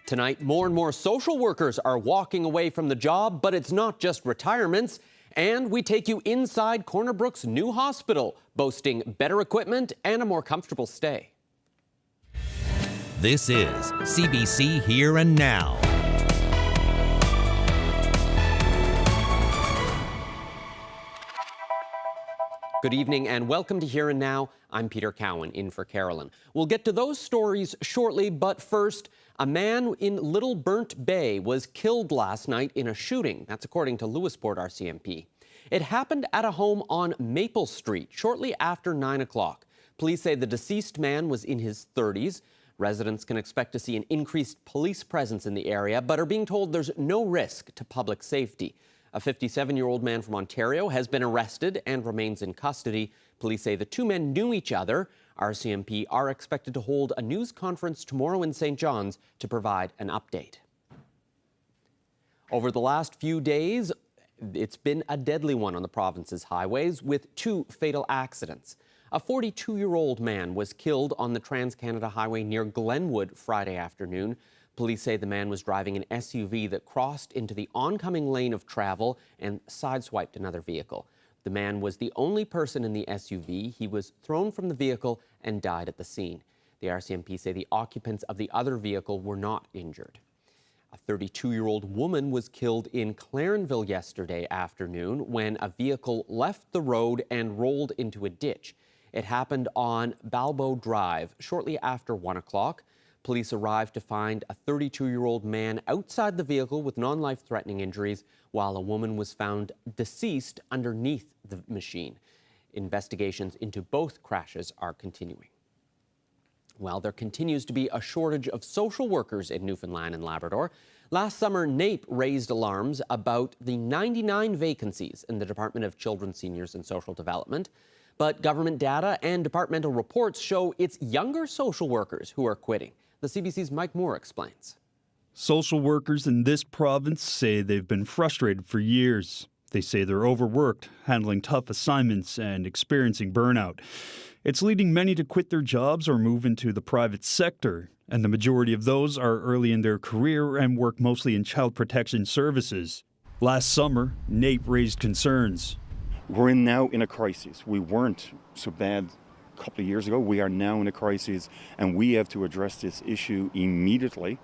Tonight, more and more social workers are walking away from the job, but it's not just retirements. And we take you inside Corner Brook's new hospital, boasting better equipment and a more comfortable stay. This is CBC Here and Now. Good evening and welcome to Here and Now. I'm Peter Cowan, in for Carolyn. We'll get to those stories shortly, but first, a man in Little Burnt Bay was killed last night in a shooting. That's according to Lewisport RCMP. It happened at a home on Maple Street shortly after 9 o'clock. Police say the deceased man was in his 30s. Residents can expect to see an increased police presence in the area, but are being told there's no risk to public safety. A 57-year-old man from Ontario has been arrested and remains in custody. Police say the two men knew each other. RCMP are expected to hold a news conference tomorrow in St. John's to provide an update. Over the last few days, it's been a deadly one on the province's highways with two fatal accidents. A 42-year-old man was killed on the Trans-Canada Highway near Glenwood Friday afternoon. Police say the man was driving an SUV that crossed into the oncoming lane of travel and sideswiped another vehicle. The man was the only person in the SUV. He was thrown from the vehicle and died at the scene. The RCMP say the occupants of the other vehicle were not injured. A 32-year-old woman was killed in Clarenville yesterday afternoon when a vehicle left the road and rolled into a ditch. It happened on Balbo Drive shortly after 1 o'clock. Police arrived to find a 32-year-old man outside the vehicle with non-life-threatening injuries, while a woman was found deceased underneath the machine. Investigations into both crashes are continuing. Well, there continues to be a shortage of social workers in Newfoundland and Labrador. Last summer, NAPE raised alarms about the 99 vacancies in the Department of Children, Seniors and Social Development. But government data and departmental reports show it's younger social workers who are quitting. The CBC's Mike Moore explains. Social workers in this province say they've been frustrated for years. They say they're overworked, handling tough assignments and experiencing burnout. It's leading many to quit their jobs or move into the private sector, and the majority of those are early in their career and work mostly in child protection services. Last summer, NAPE raised concerns. We're now in a crisis. We weren't so bad a couple of years ago. We are now in a crisis, and we have to address this issue immediately.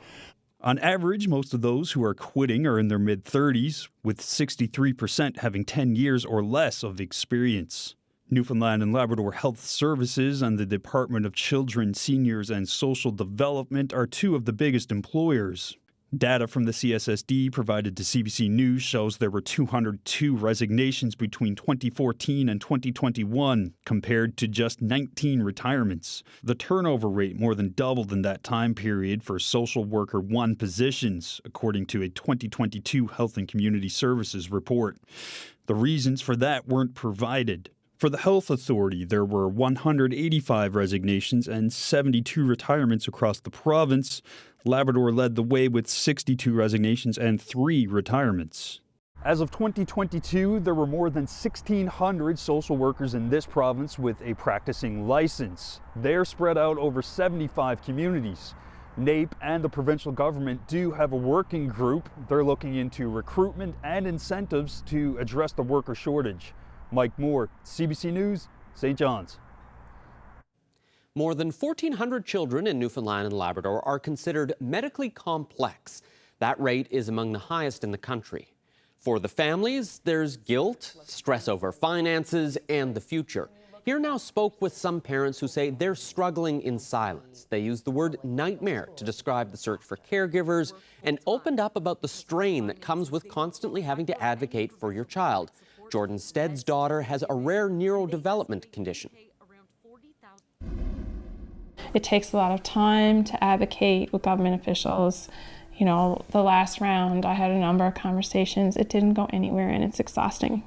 On average, most of those who are quitting are in their mid-30s, with 63% having 10 years or less of experience. Newfoundland and Labrador Health Services and the Department of Children, Seniors and Social Development are two of the biggest employers. Data from the CSSD provided to CBC News shows there were 202 resignations between 2014 and 2021, compared to just 19 retirements. The turnover rate more than doubled in that time period for social worker 1 positions, according to a 2022 Health and Community Services report. The reasons for that weren't provided. For the Health Authority, there were 185 resignations and 72 retirements across the province. Labrador led the way with 62 resignations and 3 retirements. As of 2022, there were more than 1,600 social workers in this province with a practicing license. They're spread out over 75 communities. NAPE and the provincial government do have a working group. They're looking into recruitment and incentives to address the worker shortage. Mike Moore, CBC News, St. John's. More than 1,400 children in Newfoundland and Labrador are considered medically complex. That rate is among the highest in the country. For the families, there's guilt, stress over finances, and the future. Here Now spoke with some parents who say they're struggling in silence. They used the word nightmare to describe the search for caregivers and opened up about the strain that comes with constantly having to advocate for your child. Jordan Stead's daughter has a rare neurodevelopment condition. It takes a lot of time to advocate with government officials. You know, the last round, I had a number of conversations. It didn't go anywhere, and it's exhausting.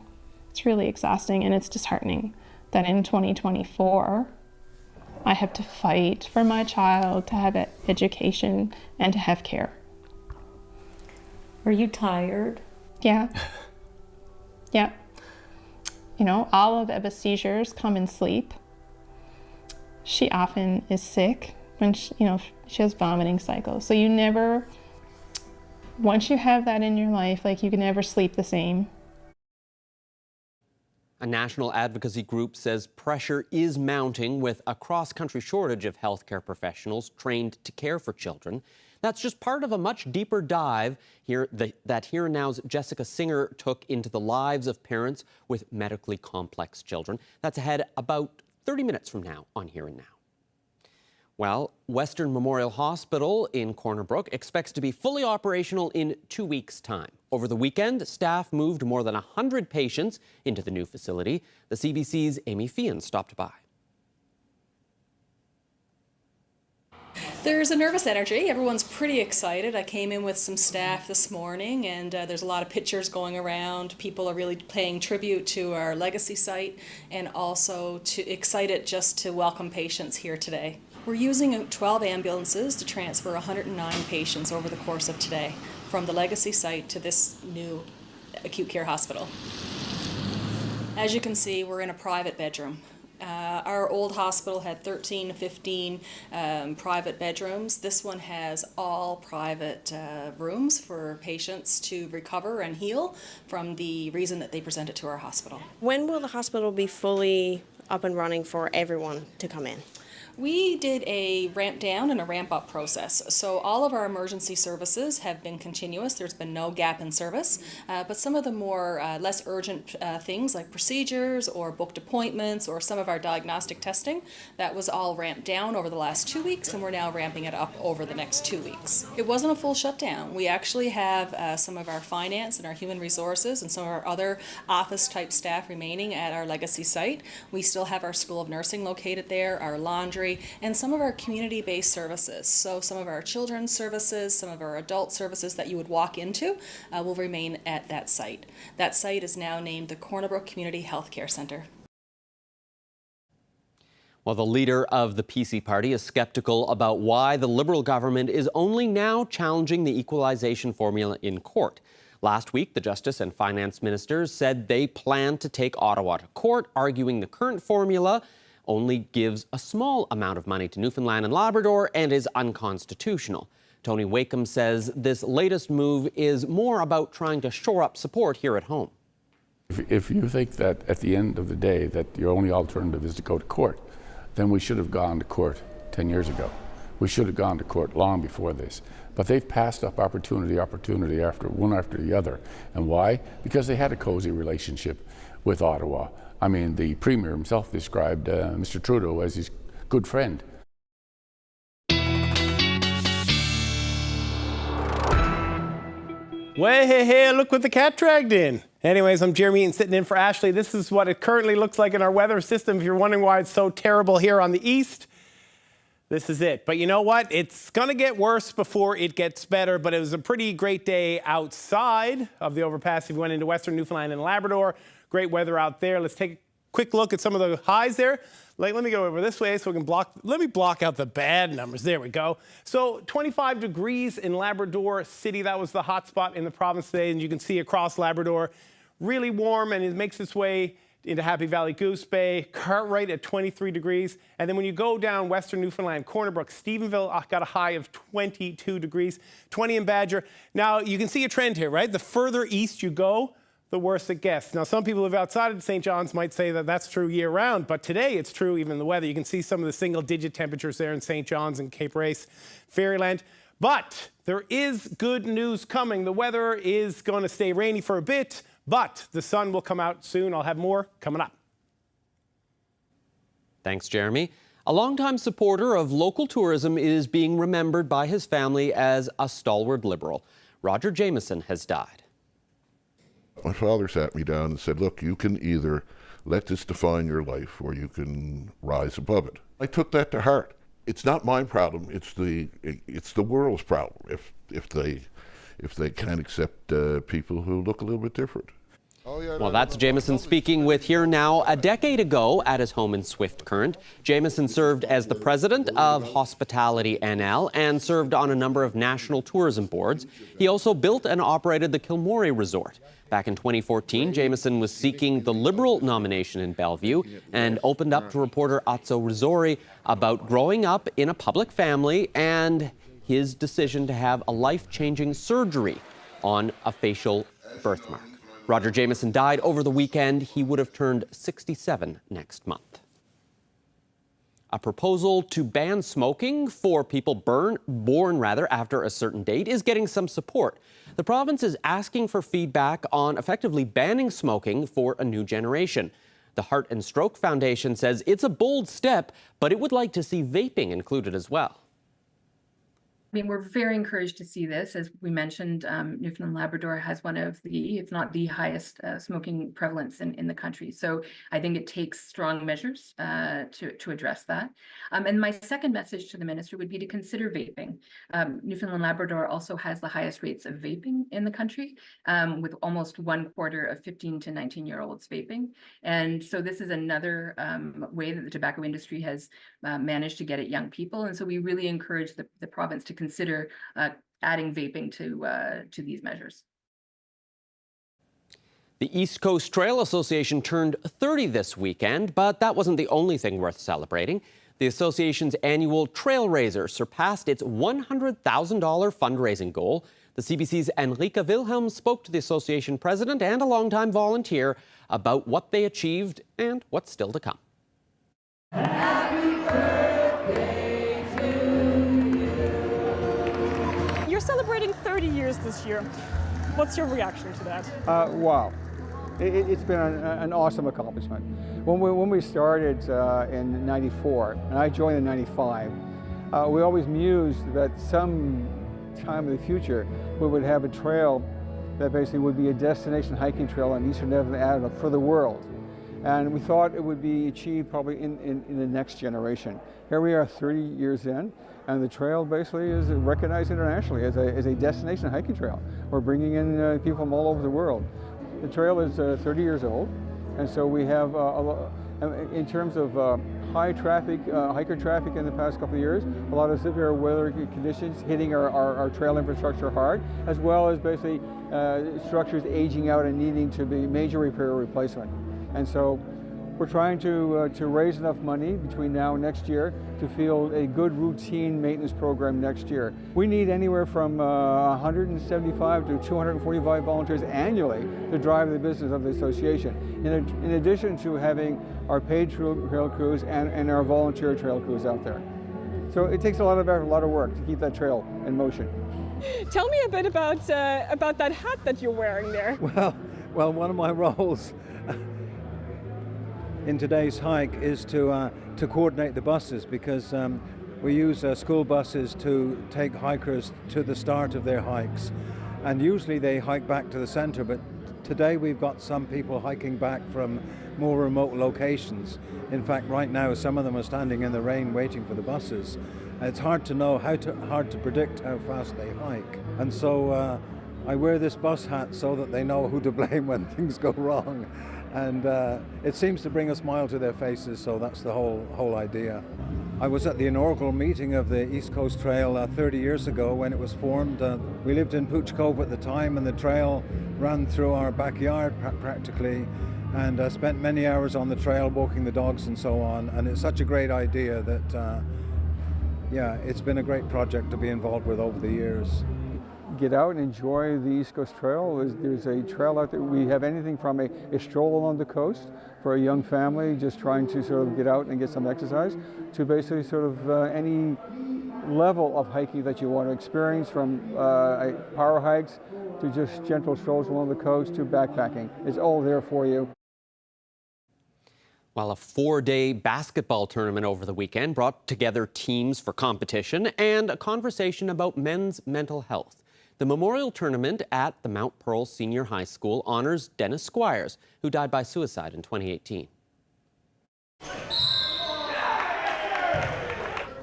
It's really exhausting, and it's disheartening that in 2024, I have to fight for my child to have education and to have care. Are you tired? Yeah. Yeah. You know, all of Ebba's seizures come in sleep. She often is sick when she has vomiting cycles. So you never Once you have that in your life, like, you can never sleep the same. A national advocacy group says pressure is mounting with a cross-country shortage of healthcare professionals trained to care for children. That's just part of a much deeper dive that Here and Now's Jessica Singer took into the lives of parents with medically complex children. That's ahead about 30 minutes from now on Here and Now. Well, Western Memorial Hospital in Corner Brook expects to be fully operational in 2 weeks' time. Over the weekend, staff moved more than 100 patients into the new facility. The CBC's Amy Fian stopped by. There's a nervous energy. Everyone's pretty excited. I came in with some staff this morning, and there's a lot of pictures going around. People are really paying tribute to our legacy site, and also excited just to welcome patients here today. We're using 12 ambulances to transfer 109 patients over the course of today from the legacy site to this new acute care hospital. As you can see, we're in a private bedroom. Our old hospital had 13 to 15 private bedrooms. This one has all private rooms for patients to recover and heal from the reason that they presented to our hospital. When will the hospital be fully up and running for everyone to come in? We did a ramp down and a ramp up process. So all of our emergency services have been continuous. There's been no gap in service. But some of the more less urgent things like procedures or booked appointments or some of our diagnostic testing, that was all ramped down over the last 2 weeks, and we're now ramping it up over the next 2 weeks. It wasn't a full shutdown. We actually have some of our finance and our human resources and some of our other office type staff remaining at our legacy site. We still have our School of Nursing located there, our laundry, and some of our community-based services. So some of our children's services, some of our adult services that you would walk into will remain at that site. That site is now named the Corner Brook Community Healthcare Center. Well, the leader of the PC party is skeptical about why the Liberal government is only now challenging the equalization formula in court. Last week, the Justice and Finance ministers said they plan to take Ottawa to court, arguing the current formula only gives a small amount of money to Newfoundland and Labrador and is unconstitutional. Tony Wakeham says this latest move is more about trying to shore up support here at home. If you think that at the end of the day that your only alternative is to go to court, then we should have gone to court 10 years ago. We should have gone to court long before this. But they've passed up opportunity after one after the other. And why? Because they had a cozy relationship with Ottawa. I mean, the Premier himself described Mr. Trudeau as his good friend. Way, hey, look what the cat dragged in. Anyways, I'm Jeremy and sitting in for Ashley. This is what it currently looks like in our weather system. If you're wondering why it's so terrible here on the east, this is it. But you know what? It's going to get worse before it gets better. But it was a pretty great day outside of the overpass. If you went into Western Newfoundland and Labrador, great weather out there. Let's take a quick look at some of the highs there. Like, let me go over this way so we can block out the bad numbers. There we go. So 25 degrees in Labrador City. That was the hot spot in the province today. And you can see across Labrador, really warm, and it makes its way into Happy Valley, Goose Bay, Cartwright at 23 degrees. And then when you go down Western Newfoundland, Corner Brook, Stephenville got a high of 22 degrees, 20 in Badger. Now, you can see a trend here, right? The further east you go, the worse it gets. Now, some people who live outside of St. John's might say that that's true year-round, but today it's true even in the weather. You can see some of the single-digit temperatures there in St. John's and Cape Race, Fairyland. But there is good news coming. The weather is going to stay rainy for a bit, but the sun will come out soon. I'll have more coming up. Thanks, Jeremy. A longtime supporter of local tourism is being remembered by his family as a stalwart Liberal. Roger Jameson has died. My father sat me down and said, look, you can either let this define your life or you can rise above it. I took that to heart. It's not my problem, it's the world's problem if they can't accept people who look a little bit different. Well, that's Jameson speaking with Here Now. A decade ago, at his home in Swift Current, Jameson served as the president of Hospitality NL and served on a number of national tourism boards. He also built and operated the Kilmore Resort. Back in 2014, Jameson was seeking the Liberal nomination in Bellevue and opened up to reporter Atzo Rizzori about growing up in a public family and his decision to have a life-changing surgery on a facial birthmark. Roger Jameson died over the weekend. He would have turned 67 next month. A proposal to ban smoking for people born after a certain date is getting some support. The province is asking for feedback on effectively banning smoking for a new generation. The Heart and Stroke Foundation says it's a bold step, but it would like to see vaping included as well. I mean, we're very encouraged to see this. As we mentioned, Newfoundland and Labrador has one of the, if not the highest smoking prevalence in the country. So I think it takes strong measures to address that. And my second message to the minister would be to consider vaping. Newfoundland and Labrador also has the highest rates of vaping in the country, with almost 1/4 of 15 to 19-year-olds vaping. And so this is another way that the tobacco industry has managed to get at young people. And so we really encourage the province to consider adding vaping to these measures. The East Coast Trail Association turned 30 this weekend, but that wasn't the only thing worth celebrating. The association's annual Trail Raiser surpassed its $100,000 fundraising goal. The CBC's Enrica Wilhelm spoke to the association president and a longtime volunteer about what they achieved and what's still to come. You're celebrating 30 years this year. What's your reaction to that? Wow. It's been an awesome accomplishment. When we started in '94, and I joined in '95, we always mused that some time in the future we would have a trail that basically would be a destination hiking trail on Eastern Newfoundland for the world. And we thought it would be achieved probably in the next generation. Here we are 30 years in, and the trail basically is recognized internationally as a destination hiking trail. We're bringing in people from all over the world. The trail is 30 years old, and so we have, in terms of high traffic, hiker traffic in the past couple of years, a lot of severe weather conditions hitting our trail infrastructure hard, as well as basically structures aging out and needing to be major repair or replacement. And so we're trying to raise enough money between now and next year to field a good routine maintenance program next year. We need anywhere from 175 to 245 volunteers annually to drive the business of the association, in addition to having our paid trail crews and our volunteer trail crews out there. So it takes a lot of effort, a lot of work to keep that trail in motion. Tell me a bit about that hat that you're wearing there. Well, one of my roles in today's hike is to coordinate the buses, because we use school buses to take hikers to the start of their hikes, and usually they hike back to the center, but today we've got some people hiking back from more remote locations. In fact, right now some of them are standing in the rain waiting for the buses. It's hard to know, hard to predict how fast they hike, and so I wear this bus hat so that they know who to blame when things go wrong. And it seems to bring a smile to their faces, so that's the whole idea. I was at the inaugural meeting of the East Coast Trail 30 years ago when it was formed. We lived in Pooch Cove at the time, and the trail ran through our backyard practically, and spent many hours on the trail walking the dogs and so on. And it's such a great idea that, yeah, it's been a great project to be involved with over the years. Get out and enjoy the East Coast Trail. There's a trail out there. We have anything from a stroll along the coast for a young family just trying to sort of get out and get some exercise, to basically sort of any level of hiking that you want to experience, from power hikes to just gentle strolls along the coast to backpacking. It's all there for you. While a 4-day basketball tournament over the weekend brought together teams for competition and a conversation about men's mental health. The memorial tournament at the Mount Pearl Senior High School honors Dennis Squires, who died by suicide in 2018.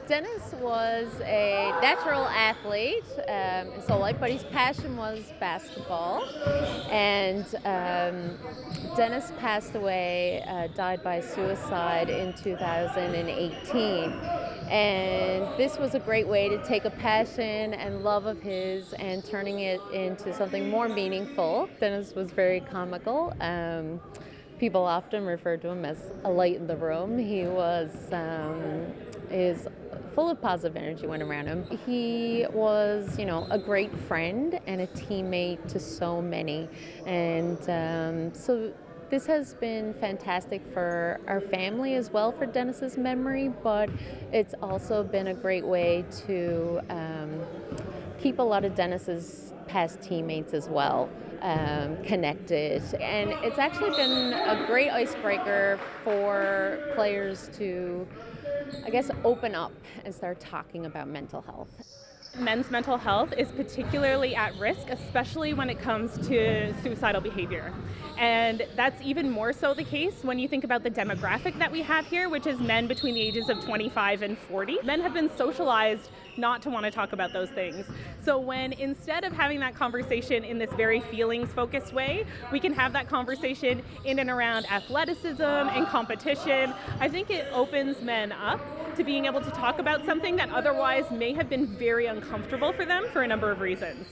Dennis was a natural athlete his whole life, but his passion was basketball. And Dennis passed away, died by suicide in 2018. And this was a great way to take a passion and love of his and turning it into something more meaningful. Dennis was very comical. People often referred to him as a light in the room. He was his full of positive energy when around him. He was, a great friend and a teammate to so many. And so this has been fantastic for our family as well, for Dennis's memory, but it's also been a great way to keep a lot of Dennis's past teammates as well connected. And it's actually been a great icebreaker for players to, open up and start talking about mental health. Men's mental health is particularly at risk, especially when it comes to suicidal behavior. And that's even more so the case when you think about the demographic that we have here, which is men between the ages of 25 and 40. Men have been socialized not to want to talk about those things. So when instead of having that conversation in this very feelings-focused way, we can have that conversation in and around athleticism and competition, I think it opens men up to being able to talk about something that otherwise may have been very uncomfortable for them for a number of reasons.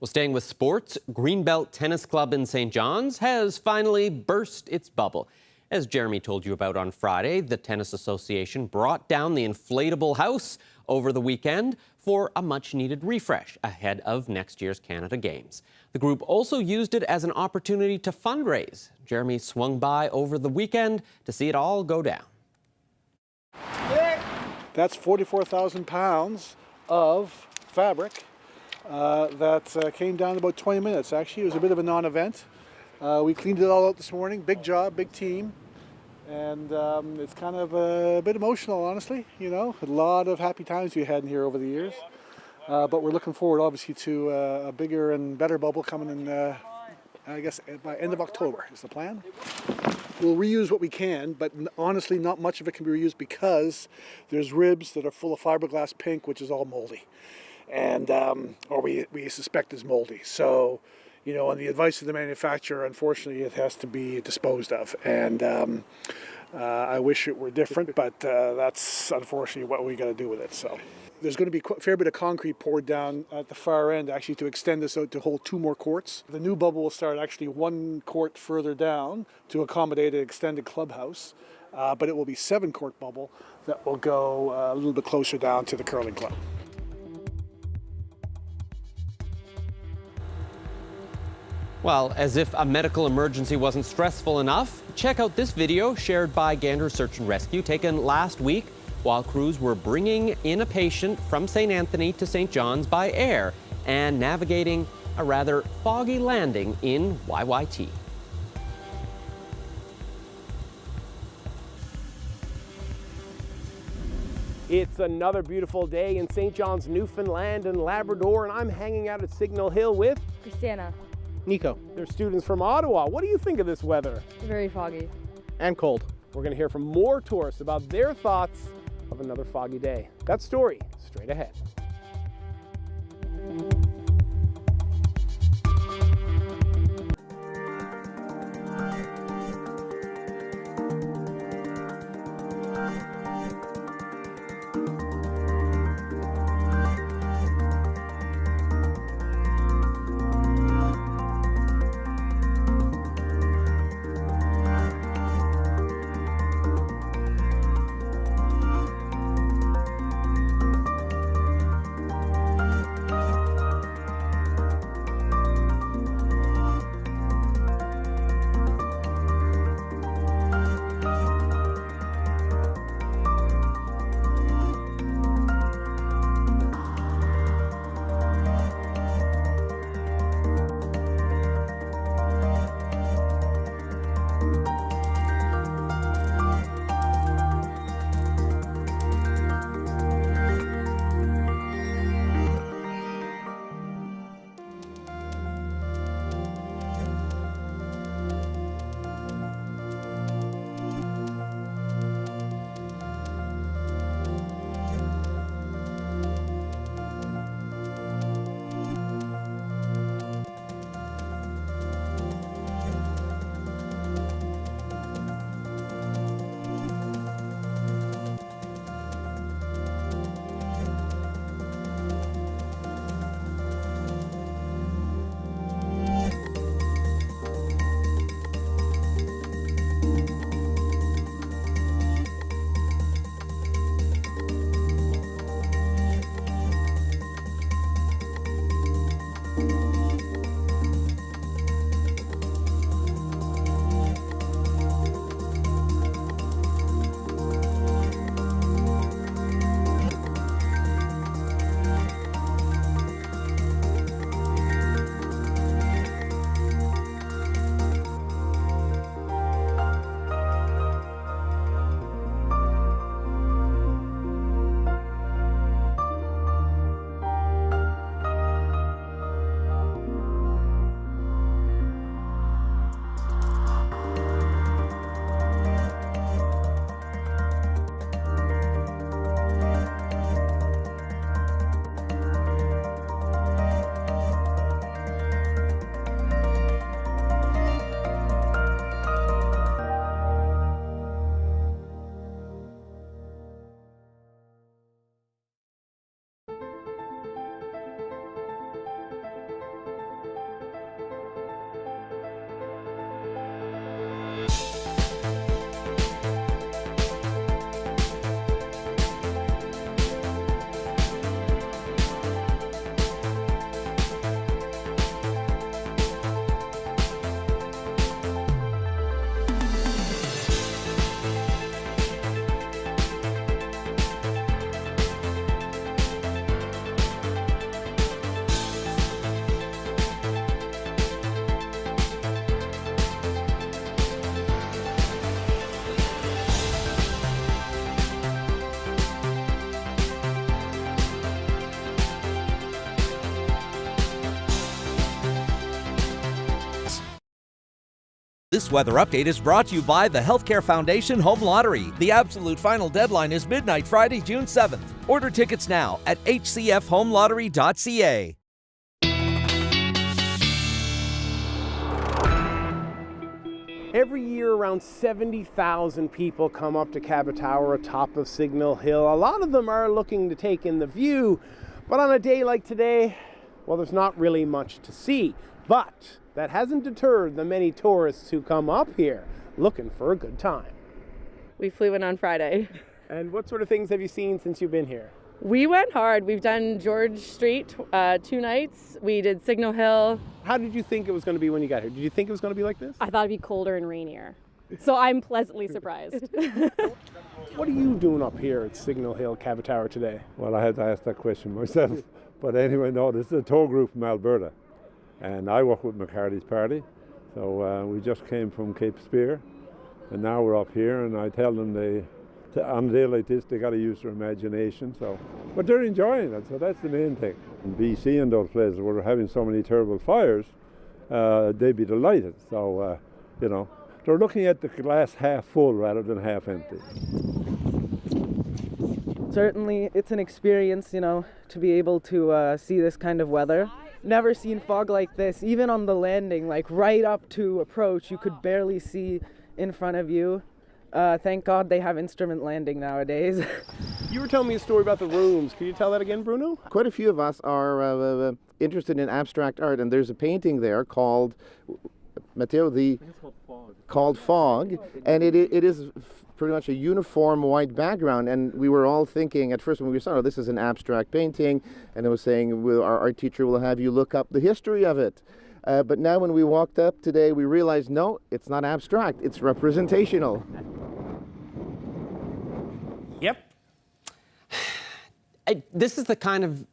Well, staying with sports, Greenbelt Tennis Club in St. John's has finally burst its bubble. As Jeremy told you about on Friday, the Tennis Association brought down the inflatable house over the weekend for a much-needed refresh ahead of next year's Canada Games. The group also used it as an opportunity to fundraise. Jeremy swung by over the weekend to see it all go down. That's 44,000 pounds of fabric that came down in about 20 minutes. Actually, it was a bit of a non-event. We cleaned it all out this morning. Big job, big team. And it's kind of a bit emotional, honestly. A lot of happy times we had in here over the years. But we're looking forward, obviously, to a bigger and better bubble coming in, by end of October is the plan. We'll reuse what we can, but honestly, not much of it can be reused because there's ribs that are full of fiberglass pink, which is all moldy, and or we suspect is moldy. So, on the advice of the manufacturer, unfortunately, it has to be disposed of. And I wish it were different, but that's unfortunately what we got to do with it. So. There's going to be a fair bit of concrete poured down at the far end, actually, to extend this out to hold 2 more courts. The new bubble will start actually 1 court further down to accommodate an extended clubhouse, but it will be 7-court bubble that will go a little bit closer down to the curling club. Well, as if a medical emergency wasn't stressful enough, check out this video shared by Gander Search and Rescue, taken last week while crews were bringing in a patient from St. Anthony to St. John's by air and navigating a rather foggy landing in YYT. It's another beautiful day in St. John's, Newfoundland and Labrador, and I'm hanging out at Signal Hill with Christiana. Nico. They're students from Ottawa. What do you think of this weather? Very foggy. And cold. We're going to hear from more tourists about their thoughts of another foggy day. That story straight ahead. This weather update is brought to you by the Healthcare Foundation Home Lottery. The absolute final deadline is midnight Friday, June 7th. Order tickets now at hcfhomelottery.ca. Every year, around 70,000 people come up to Cabot Tower atop of Signal Hill. A lot of them are looking to take in the view, but on a day like today, well, there's not really much to see. But that hasn't deterred the many tourists who come up here looking for a good time. We flew in on Friday. And what sort of things have you seen since you've been here? We went hard. We've done George Street 2 nights. We did Signal Hill. How did you think it was going to be when you got here? Did you think it was going to be like this? I thought it'd be colder and rainier. So I'm pleasantly surprised. What are you doing up here at Signal Hill, Cabot Tower today? Well, I had to ask that question myself. But anyway, no, this is a tour group from Alberta. And I work with McCarthy's Party. So we just came from Cape Spear. And now we're up here, and I tell them on a day like this, they got to use their imagination. But they're enjoying it, so that's the main thing. In BC and those places where we're having so many terrible fires, they'd be delighted. So, they're looking at the glass half full rather than half empty. Certainly, it's an experience, to be able to see this kind of weather. Never seen fog like this, even on the landing, like right up to approach, you could barely see in front of you. Thank God they have instrument landing nowadays. You were telling me a story about the rooms. Can you tell that again, Bruno? Quite a few of us are interested in abstract art, and there's a painting there called, Matteo, called Fog, and it is pretty much a uniform white background, and we were all thinking at first when we saw, oh, this is an abstract painting, and it was saying our art teacher will have you look up the history of it. But now when we walked up today, we realized, no, it's not abstract, it's representational. Yep. This is the kind of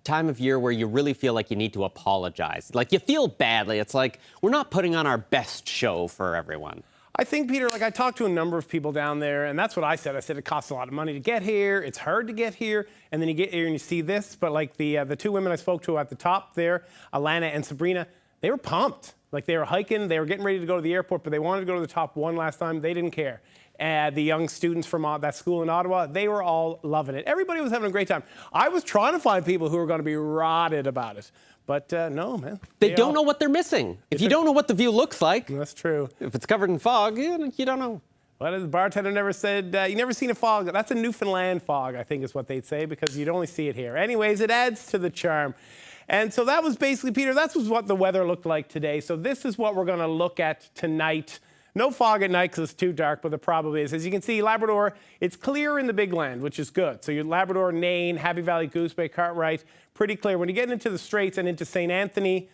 time of year where you really feel like you need to apologize. Like you feel badly. It's like we're not putting on our best show for everyone. I think, Peter, I talked to a number of people down there, and that's what I said. I said it costs a lot of money to get here. It's hard to get here, and then you get here and you see this. But the two women I spoke to at the top there, Alana and Sabrina, they were pumped. They were hiking, they were getting ready to go to the airport, but they wanted to go to the top one last time. They didn't care. The young students from that school in Ottawa, they were all loving it. Everybody was having a great time. I was trying to find people who were going to be rotted about it. But no, man. They don't know what they're missing. If you don't know what the view looks like. That's true. If it's covered in fog, you don't know. Well, the bartender never said, you never seen a fog. That's a Newfoundland fog, I think is what they'd say, because you'd only see it here. Anyways, it adds to the charm. And so that was basically, Peter, that was what the weather looked like today. So this is what we're going to look at tonight. No fog at night because it's too dark, but the problem is, as you can see, Labrador, it's clear in the big land, which is good. So your Labrador, Nain, Happy Valley, Goose Bay, Cartwright, pretty clear. When you get into the Straits and into St. Anthony,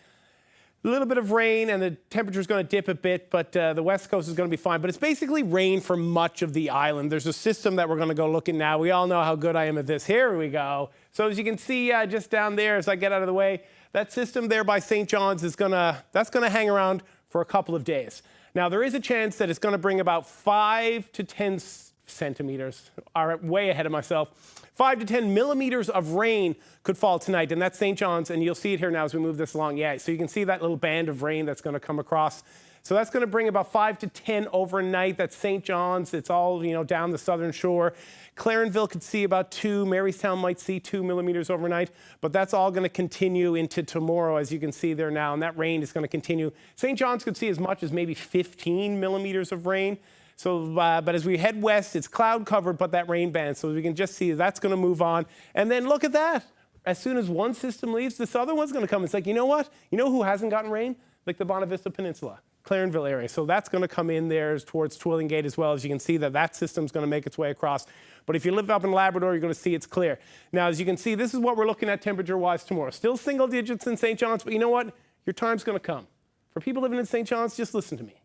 a little bit of rain and the temperature's going to dip a bit, but the west coast is going to be fine. But it's basically rain for much of the island. There's a system that we're going to go look at now. We all know how good I am at this. Here we go. So as you can see just down there, as I get out of the way, that system there by St. John's is that's going to hang around for a couple of days. Now, there is a chance that it's going to bring about 5 to 10 centimeters. All right, way ahead of myself. 5 to 10 millimeters of rain could fall tonight, and that's St. John's, and you'll see it here now as we move this along. Yeah, so you can see that little band of rain that's going to come across. So that's going to bring about 5 to 10 overnight. That's St. John's. It's all, down the southern shore. Clarenville could see about 2. Marystown might see 2 millimeters overnight. But that's all going to continue into tomorrow, as you can see there now. And that rain is going to continue. St. John's could see as much as maybe 15 millimeters of rain. So, but as we head west, it's cloud covered, but that rain band. So we can just see that's going to move on. And then look at that. As soon as one system leaves, this other one's going to come. It's like, you know what? You know who hasn't gotten rain? Like the Bonavista Peninsula. Clarenville area. So that's going to come in there towards Twilling Gate as well. As you can see that system's going to make its way across. But if you live up in Labrador, you're going to see it's clear. Now, as you can see, this is what we're looking at temperature-wise tomorrow. Still single digits in St. John's, but you know what? Your time's going to come. For people living in St. John's, just listen to me.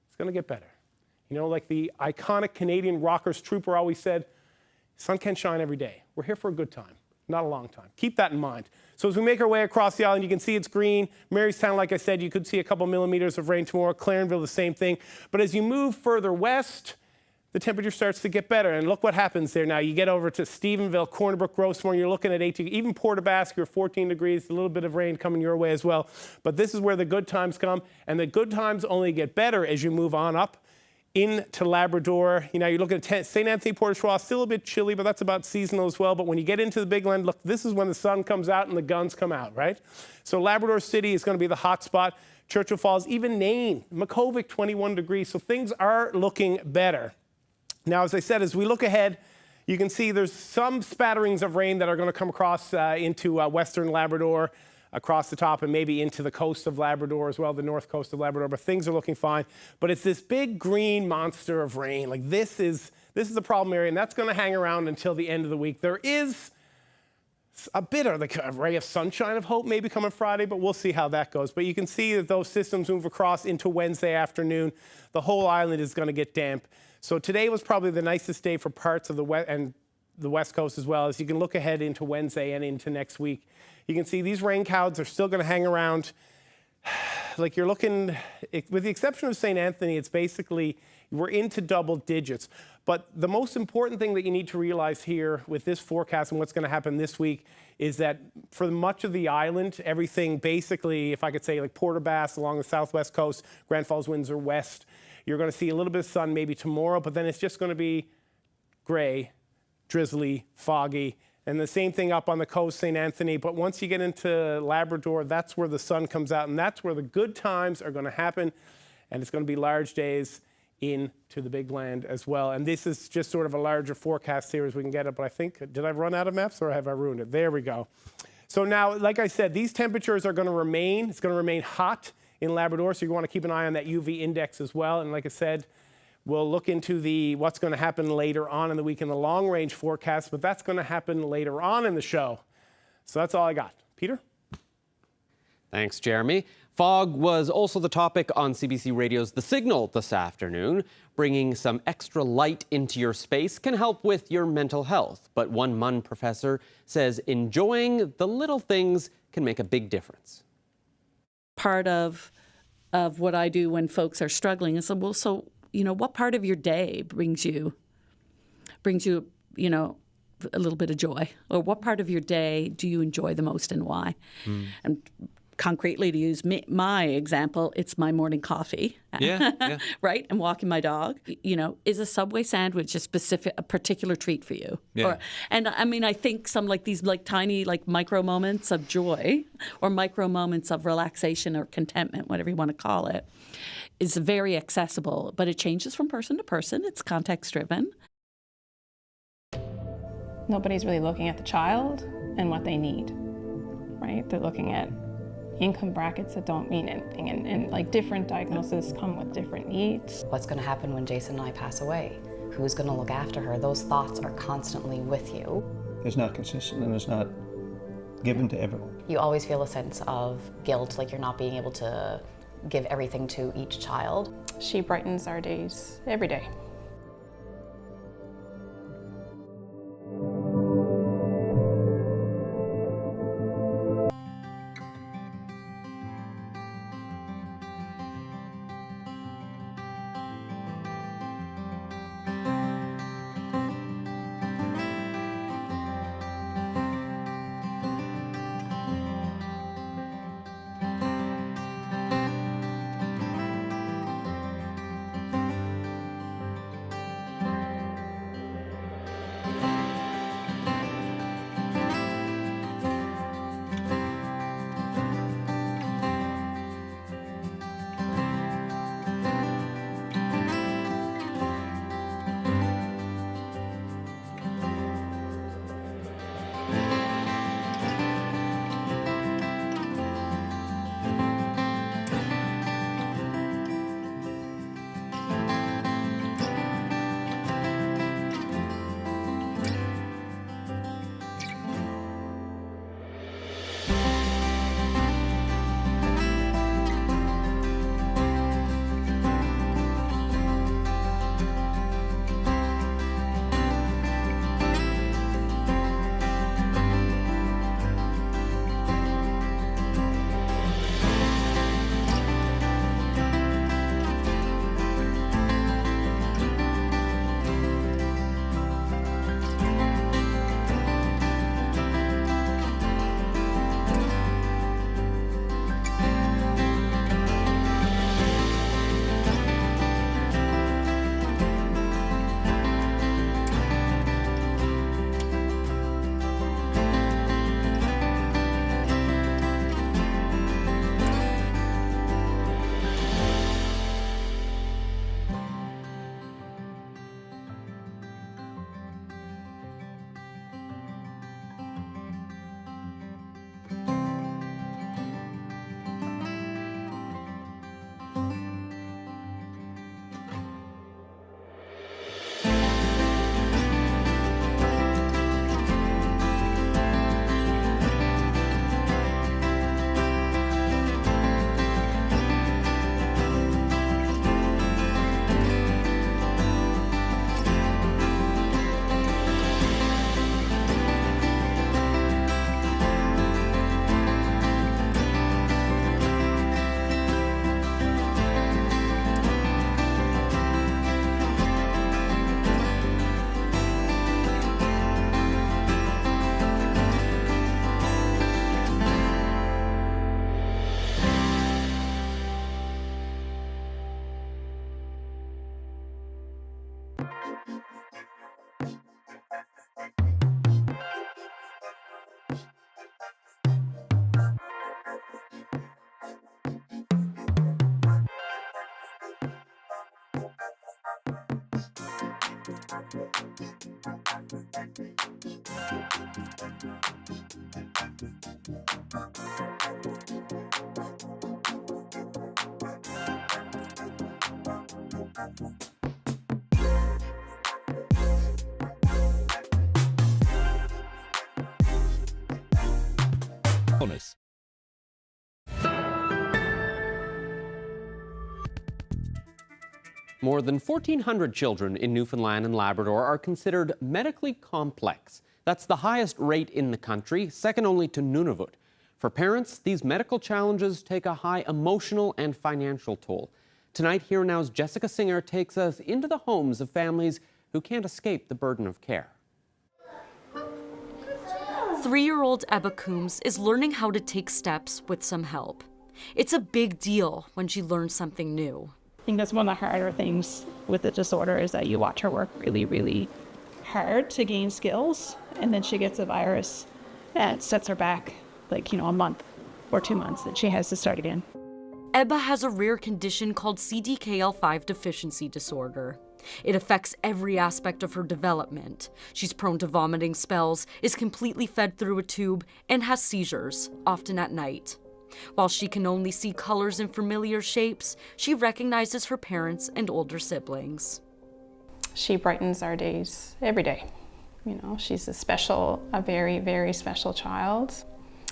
It's going to get better. Like the iconic Canadian rockers trooper always said, sun can shine every day. We're here for a good time, not a long time. Keep that in mind. So as we make our way across the island, you can see it's green. Marystown, like I said, you could see a couple millimeters of rain tomorrow. Clarenville, the same thing. But as you move further west, the temperature starts to get better. And look what happens there now. You get over to Stephenville, Corner Brook, Rosemore, you're looking at 18, even Port aux Basques, you're 14 degrees, a little bit of rain coming your way as well. But this is where the good times come, and the good times only get better as you move on up into Labrador. You know, you look at St. Anthony, Port au Choix, still a bit chilly, but that's about seasonal as well. But when you get into the Big Land, look, this is when the sun comes out and the guns come out, right? So Labrador City is going to be the hot spot. Churchill Falls, even Nain, Makkovik, 21 degrees. So things are looking better. Now, as I said, as we look ahead, you can see there's some spatterings of rain that are going to come across into western Labrador, across the top, and maybe into the coast of Labrador as well, the north coast of Labrador. But things are looking fine. But it's this big green monster of rain. Like this is the problem area, and that's going to hang around until the end of the week. There is a bit of a ray of sunshine of hope maybe coming Friday, but we'll see how that goes. But you can see that those systems move across into Wednesday afternoon. The whole island is going to get damp. So today was probably the nicest day for parts of the West Coast as well. As you can look ahead into Wednesday and into next week, you can see these rain clouds are still going to hang around. Like you're looking, with the exception of St. Anthony, it's basically, we're into double digits. But the most important thing that you need to realize here with this forecast and what's going to happen this week is that for much of the island, everything basically, if I could say like Port aux Basques along the southwest coast, Grand Falls, Windsor, west, you're going to see a little bit of sun maybe tomorrow, but then it's just going to be gray, drizzly, foggy. And the same thing up on the coast, St. Anthony. But once you get into Labrador, that's where the sun comes out, and that's where the good times are going to happen. And it's going to be large days into the Big Land as well. And this is just sort of a larger forecast here as we can get it. But I think, did I run out of maps or have I ruined it? There we go. So now, like I said, these temperatures are going to remain. It's going to remain hot in Labrador, so you want to keep an eye on that UV index as well. And like I said, we'll look into what's going to happen later on in the week in the long-range forecast, but that's going to happen later on in the show. So that's all I got. Peter? Thanks, Jeremy. Fog was also the topic on CBC Radio's The Signal this afternoon. Bringing some extra light into your space can help with your mental health, but one MUN professor says enjoying the little things can make a big difference. Part of what I do when folks are struggling is, well, so, you know, what part of your day brings you, you know, a little bit of joy? Or what part of your day do you enjoy the most and why? And concretely, to use my example, it's my morning coffee, yeah. right? And walking my dog. You know, is a Subway sandwich a particular treat for you? Yeah. And I mean, I think some like these like tiny like micro moments of joy or micro moments of relaxation or contentment, whatever you want to call it, is very accessible, but it changes from person to person. It's context driven. Nobody's really looking at the child and what they need, right? They're looking at income brackets that don't mean anything, and like different diagnoses come with different needs. What's going to happen when Jason and I pass away? Who's going to look after her? Those thoughts are constantly with you. It's not consistent and it's not given to everyone. You always feel a sense of guilt, like you're not being able to give everything to each child. She brightens our days every day. Bonus. More than 1,400 children in Newfoundland and Labrador are considered medically complex. That's the highest rate in the country, second only to Nunavut. For parents, these medical challenges take a high emotional and financial toll. Tonight, Here and Now's Jessica Singer takes us into the homes of families who can't escape the burden of care. 3-year-old Ebba Coombs is learning how to take steps with some help. It's a big deal when she learns something new. I think that's one of the harder things with the disorder is that you watch her work really, really hard to gain skills, and then she gets a virus and it sets her back a month or 2 months that she has to start again. Ebba has a rare condition called CDKL5 deficiency disorder. It affects every aspect of her development. She's prone to vomiting spells, is completely fed through a tube, and has seizures, often at night. While she can only see colors and familiar shapes, she recognizes her parents and older siblings. She brightens our days every day. She's a very, very special child.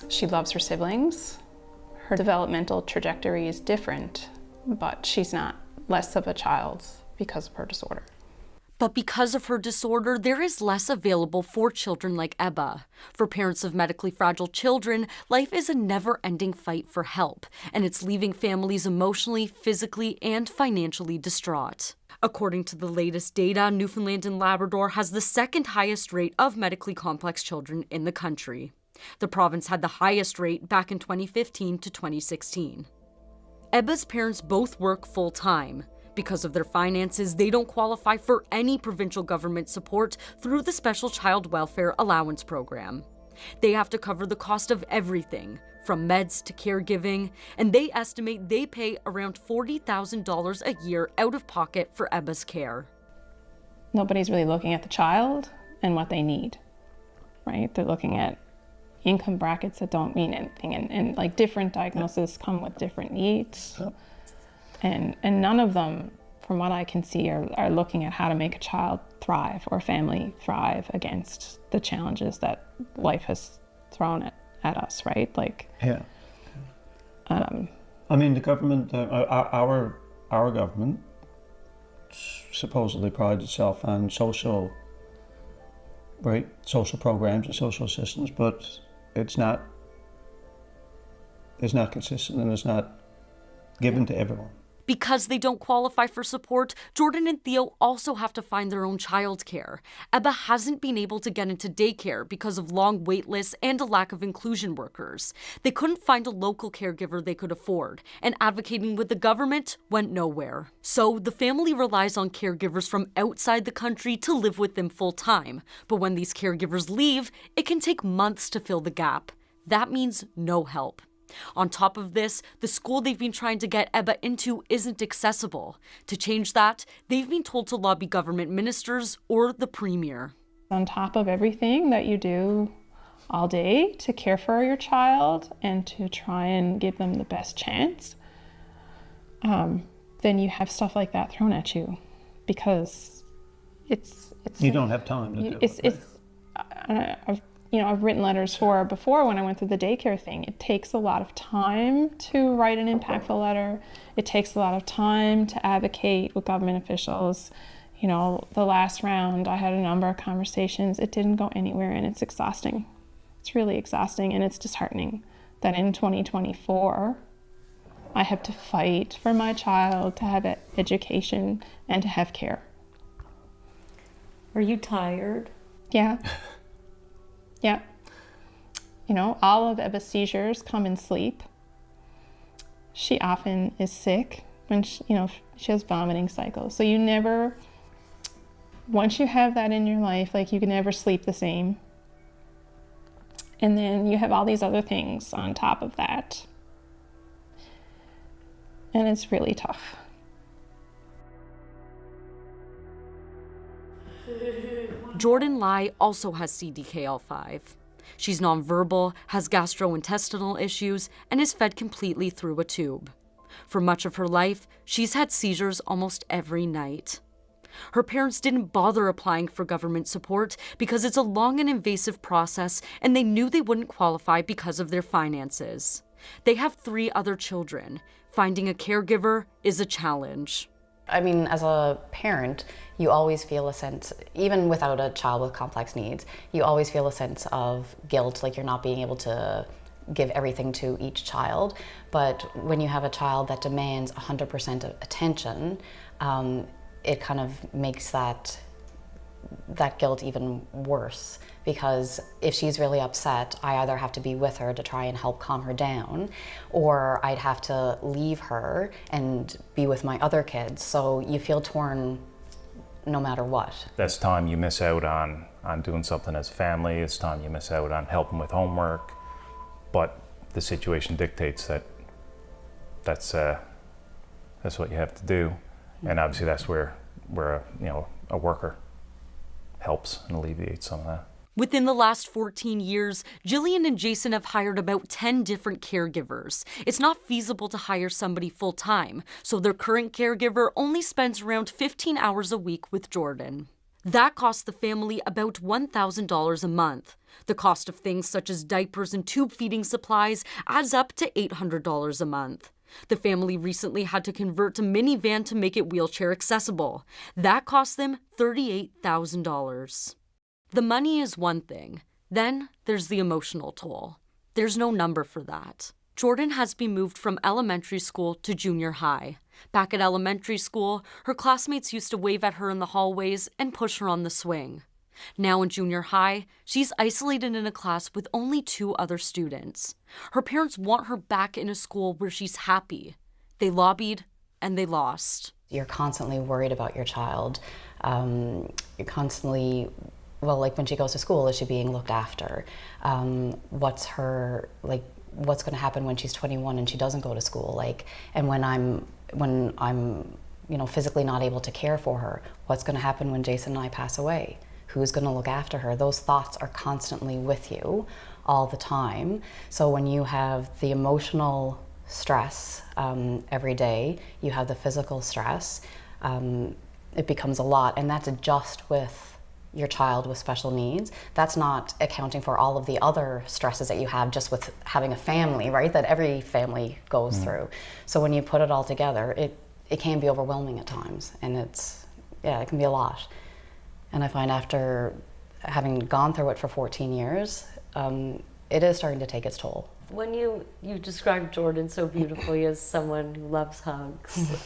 She loves her siblings. Her developmental trajectory is different, but she's not less of a child because of her disorder. But because of her disorder, there is less available for children like Ebba. For parents of medically fragile children, life is a never-ending fight for help, and it's leaving families emotionally, physically, and financially distraught. According to the latest data, Newfoundland and Labrador has the second highest rate of medically complex children in the country. The province had the highest rate back in 2015 to 2016. Ebba's parents both work full-time. Because of their finances, they don't qualify for any provincial government support through the Special Child Welfare Allowance Program. They have to cover the cost of everything, from meds to caregiving, and they estimate they pay around $40,000 a year out of pocket for Ebba's care. Nobody's really looking at the child and what they need, right? They're looking at income brackets that don't mean anything, and different diagnoses come with different needs. And none of them, from what I can see, are looking at how to make a child thrive or a family thrive against the challenges that life has thrown at us, right? Yeah. The government, our government supposedly prides itself on social programs and social systems, but it's not consistent and it's not given to everyone. Because they don't qualify for support, Jordan and Theo also have to find their own childcare. Ebba hasn't been able to get into daycare because of long wait lists and a lack of inclusion workers. They couldn't find a local caregiver they could afford, and advocating with the government went nowhere. So the family relies on caregivers from outside the country to live with them full-time. But when these caregivers leave, it can take months to fill the gap. That means no help. On top of this, the school they've been trying to get Ebba into isn't accessible. To change that, they've been told to lobby government ministers or the premier. On top of everything that you do all day to care for your child and to try and give them the best chance, then you have stuff like that thrown at you because it's you don't have time to do it. I've written letters before when I went through the daycare thing. It takes a lot of time to write an impactful letter. It takes a lot of time to advocate with government officials. The last round, I had a number of conversations. It didn't go anywhere, and it's exhausting. It's really exhausting, and it's disheartening that in 2024, I have to fight for my child to have education and to have care. Are you tired? Yeah. Yeah. All of Ebba's seizures come in sleep. She often is sick when she has vomiting cycles. So you never, once you have that in your life, you can never sleep the same. And then you have all these other things on top of that. And it's really tough. So Jordan Lai also has CDKL5. She's nonverbal, has gastrointestinal issues, and is fed completely through a tube. For much of her life, she's had seizures almost every night. Her parents didn't bother applying for government support because it's a long and invasive process, and they knew they wouldn't qualify because of their finances. They have 3 other children. Finding a caregiver is a challenge. I mean, as a parent, you always feel a sense, even without a child with complex needs, you always feel a sense of guilt, like you're not being able to give everything to each child. But when you have a child that demands 100% attention, it kind of makes that guilt even worse, because if she's really upset, I either have to be with her to try and help calm her down, or I'd have to leave her and be with my other kids. So you feel torn no matter what. That's time you miss out on doing something as a family. It's time you miss out on helping with homework. But the situation dictates that that's what you have to do. And obviously that's where a worker helps and alleviates some of that. Within the last 14 years, Jillian and Jason have hired about 10 different caregivers. It's not feasible to hire somebody full-time, so their current caregiver only spends around 15 hours a week with Jordan. That costs the family about $1,000 a month. The cost of things such as diapers and tube feeding supplies adds up to $800 a month. The family recently had to convert a minivan to make it wheelchair accessible. That cost them $38,000. The money is one thing. Then there's the emotional toll. There's no number for that. Jordan has been moved from elementary school to junior high. Back at elementary school, her classmates used to wave at her in the hallways and push her on the swing. Now in junior high, she's isolated in a class with only 2 other students. Her parents want her back in a school where she's happy. They lobbied and they lost. You're constantly worried about your child. You're constantly, well, like when she goes to school, is she being looked after? What's going to happen when she's 21 and she doesn't go to school? And when I'm physically not able to care for her, what's going to happen when Jason and I pass away? Who's going to look after her? Those thoughts are constantly with you all the time. So when you have the emotional stress every day, you have the physical stress, it becomes a lot. And that's just with your child with special needs. That's not accounting for all of the other stresses that you have just with having a family, right? That every family goes through. So when you put it all together, it can be overwhelming at times. And it can be a lot. And I find after having gone through it for 14 years, it is starting to take its toll. When you described Jordan so beautifully as someone who loves hugs,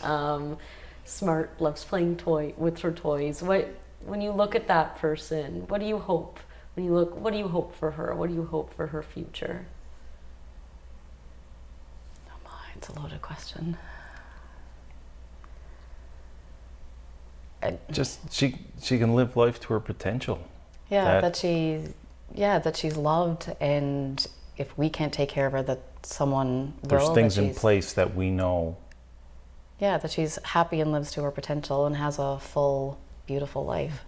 smart, loves playing with her toys, when you look at that person, what do you hope? What do you hope for her? What do you hope for her future? Oh my, it's a loaded question. Just she can live life to her potential. Yeah, that she's loved, and if we can't take care of her, that someone will. There's things in place that we know. Yeah, that she's happy and lives to her potential and has a full, beautiful life.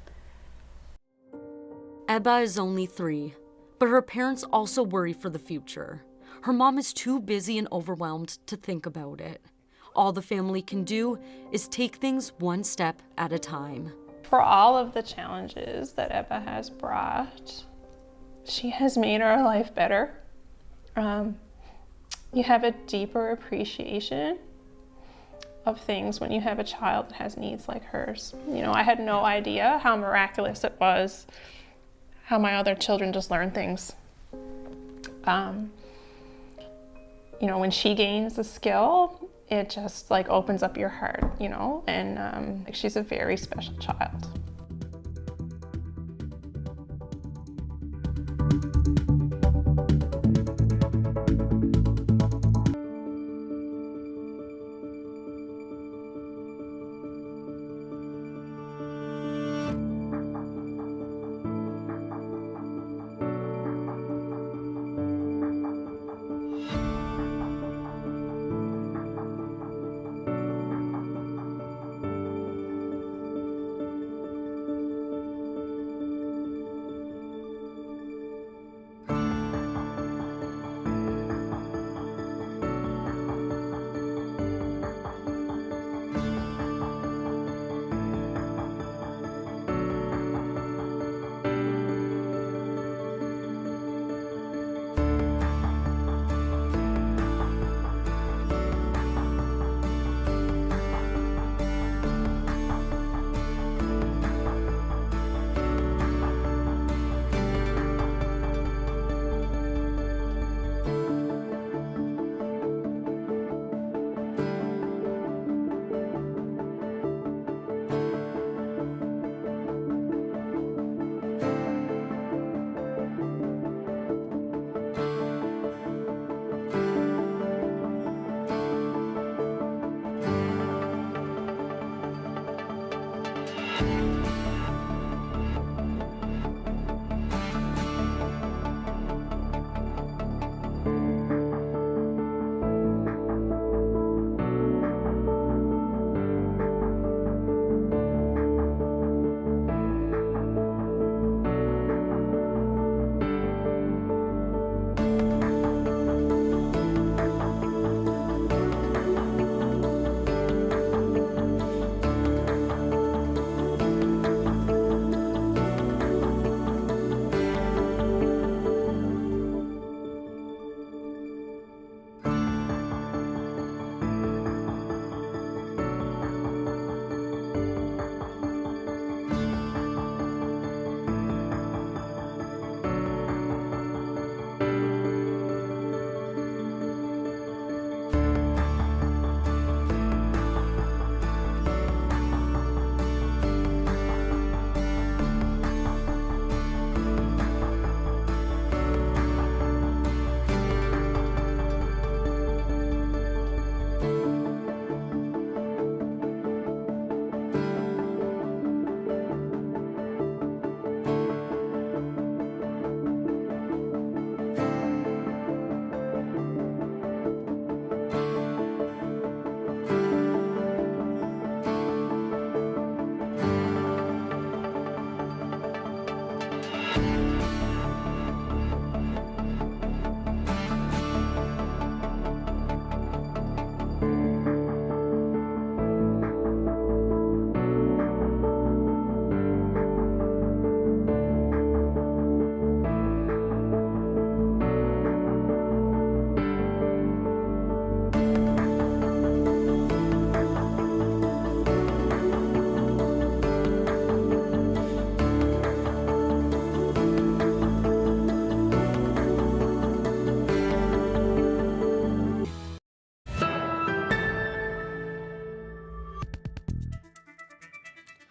Ebba is only 3, but her parents also worry for the future. Her mom is too busy and overwhelmed to think about it. All the family can do is take things one step at a time. For all of the challenges that Ebba has brought, she has made our life better. You have a deeper appreciation of things when you have a child that has needs like hers. I had no idea how miraculous it was, how my other children just learn things. When she gains a skill, it just opens up your heart, and she's a very special child.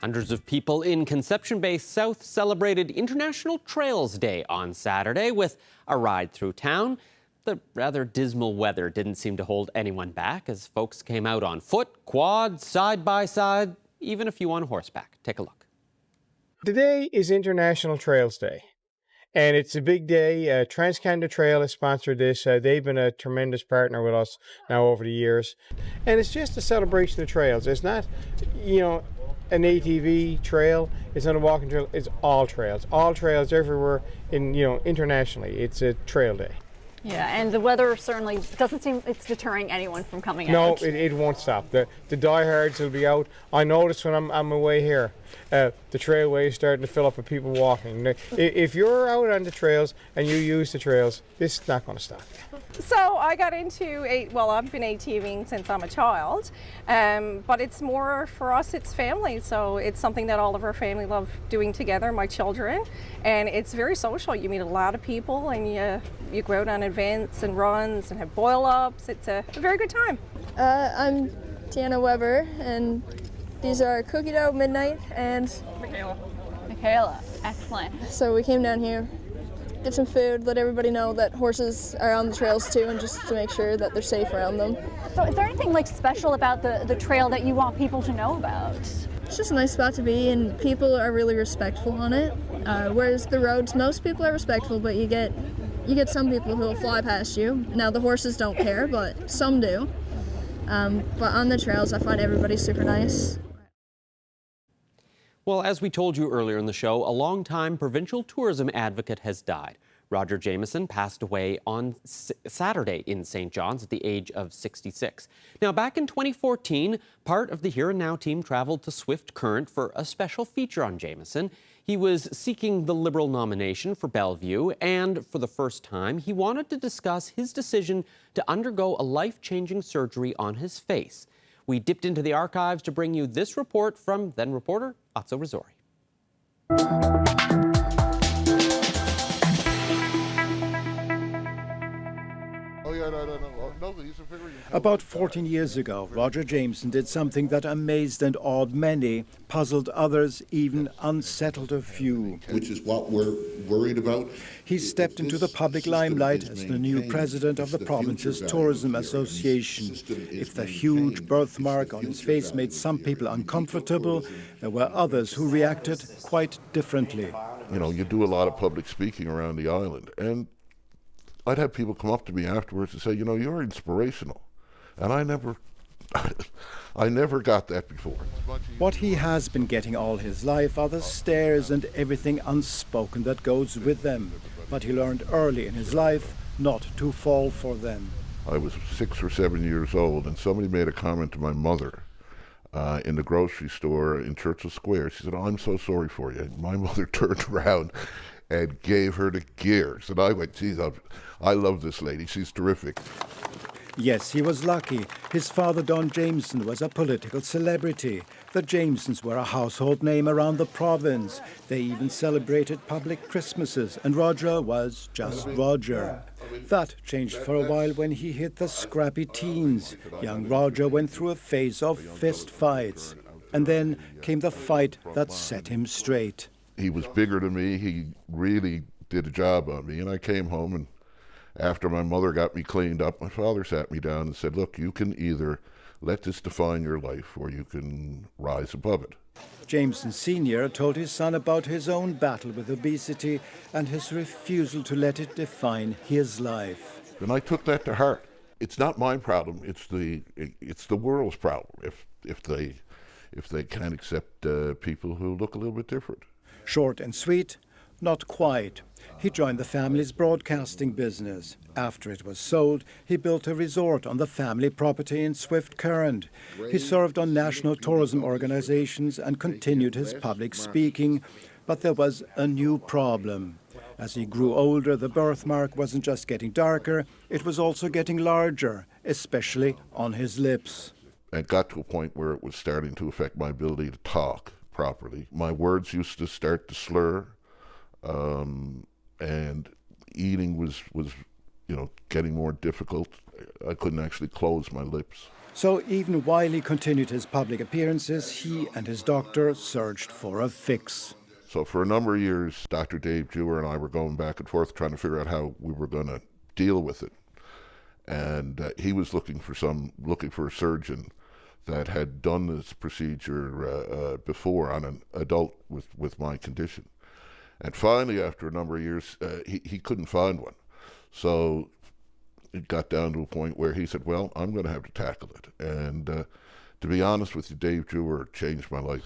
Hundreds of people in Conception Bay South celebrated International Trails Day on Saturday with a ride through town. The rather dismal weather didn't seem to hold anyone back as folks came out on foot, quad, side by side, even a few on horseback. Take a look. Today is International Trails Day, and it's a big day. Trans-Canada Trail has sponsored this. They've been a tremendous partner with us now over the years. And it's just a celebration of trails. It's not, an ATV trail. It's not a walking trail. It's all trails everywhere internationally. It's a trail day. Yeah, and the weather certainly doesn't seem it's deterring anyone from coming No, out. it won't stop. The diehards will be out. I noticed when I'm on my way here, the trailway is starting to fill up with people walking. If you're out on the trails and you use the trails, this is not going to stop. So I got into I've been ATVing since I'm a child, but it's more for us, it's family. So it's something that all of our family love doing together, my children, and it's very social. You meet a lot of people and you go out on events and runs and have boil-ups. It's a very good time. I'm Deanna Weber, and these are Cookie Dough, Midnight, and Michaela, excellent. So we came down here, get some food, let everybody know that horses are on the trails too, and just to make sure that they're safe around them. So is there anything special about the trail that you want people to know about? It's just a nice spot to be, and people are really respectful on it. Whereas the roads, most people are respectful, but you get some people who will fly past you. Now the horses don't care, but some do. But on the trails, I find everybody super nice. Well, as we told you earlier in the show, a longtime provincial tourism advocate has died. Roger Jameson passed away on Saturday in St. John's at the age of 66. Now, back in 2014, part of the Here and Now team traveled to Swift Current for a special feature on Jameson. He was seeking the Liberal nomination for Bellevue, and for the first time, he wanted to discuss his decision to undergo a life-changing surgery on his face. We dipped into the archives to bring you this report from then-reporter Atso Rizori. About 14 years ago, Roger Jameson did something that amazed and awed many, puzzled others, even unsettled a few. Which is what we're worried about. He stepped into the public limelight as the new president of the province's Tourism Association. If the huge birthmark on his face made some people uncomfortable, there were others who reacted quite differently. You do a lot of public speaking around the island, and I'd have people come up to me afterwards and say, you're inspirational. And I never got that before. What he has been getting all his life are the stares and everything unspoken that goes with them. But he learned early in his life not to fall for them. I was 6 or 7 years old, and somebody made a comment to my mother in the grocery store in Churchill Square. She said, "Oh, I'm so sorry for you." And my mother turned around and gave her the gears. And I went, geez, I love this lady. She's terrific. Yes, he was lucky. His father, Don Jameson, was a political celebrity. The Jamesons were a household name around the province. They even celebrated public Christmases, and Roger was just Roger. That changed for a while when he hit the scrappy teens. Young Roger went through a phase of fist fights. And then came the fight that set him straight. He was bigger than me. He really did a job on me. And I came home, and after my mother got me cleaned up, my father sat me down and said, "Look, you can either let this define your life or you can rise above it." Jameson Sr. told his son about his own battle with obesity and his refusal to let it define his life. And I took that to heart. It's not my problem. It's the world's problem if they can't accept people who look a little bit different. Short and sweet, not quite. He joined the family's broadcasting business. After it was sold, he built a resort on the family property in Swift Current. He served on national tourism organizations and continued his public speaking, but there was a new problem. As he grew older, the birthmark wasn't just getting darker, it was also getting larger, especially on his lips. It got to a point where it was starting to affect my ability to talk properly. My words used to start to slur, and eating was getting more difficult. I couldn't actually close my lips. So even while he continued his public appearances, he and his doctor searched for a fix. So for a number of years, Dr. Dave Jewer and I were going back and forth trying to figure out how we were going to deal with it. And he was looking for a surgeon that had done this procedure before on an adult with my condition. And finally, after a number of years, he couldn't find one. So it got down to a point where he said, well, I'm going to have to tackle it. And to be honest with you, Dave Jewer changed my life.